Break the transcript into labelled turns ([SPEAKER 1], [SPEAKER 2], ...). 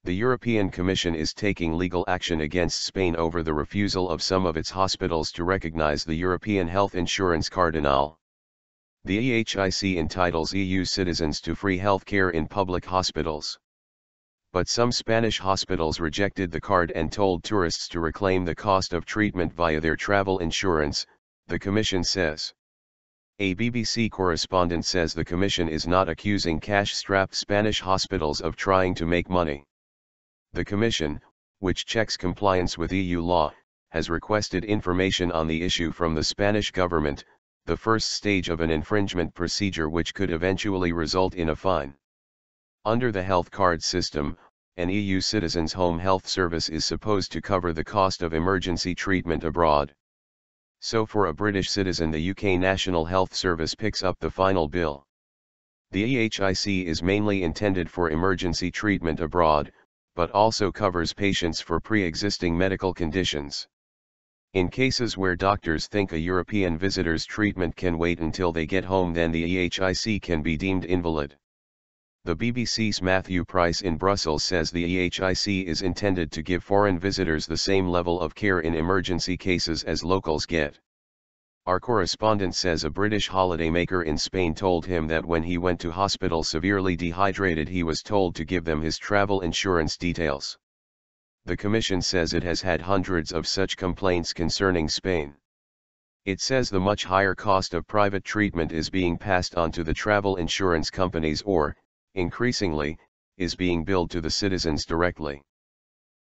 [SPEAKER 1] The European Commission is taking legal action against Spain over the refusal of some of its hospitals to recognize the European Health Insurance Cardinal. The EHIC entitles EU citizens to free healthcare in public hospitals. But some Spanish hospitals rejected the card and told tourists to reclaim the cost of treatment via their travel insurance, the Commission says. A BBC correspondent says the Commission is not accusing cash-strapped Spanish hospitals of trying to make money. The Commission, which checks compliance with EU law, has requested information on the issue from the Spanish government, the first stage of an infringement procedure which could eventually result in a fine. Under the health card system, an EU citizen's home health service is supposed to cover the cost of emergency treatment abroad. So for a British citizen, the UK National Health Service picks up the final bill. The EHIC is mainly intended for emergency treatment abroad, but also covers patients for pre-existing medical conditions. In cases where doctors think a European visitor's treatment can wait until they get home, then the EHIC can be deemed invalid. The BBC's Matthew Price in Brussels says the EHIC is intended to give foreign visitors the same level of care in emergency cases as locals get. Our correspondent says a British holidaymaker in Spain told him that when he went to hospital severely dehydrated, he was told to give them his travel insurance details. The Commission says it has had hundreds of such complaints concerning Spain. It says the much higher cost of private treatment is being passed on to the travel insurance companies or, increasingly, is being billed to the citizens directly.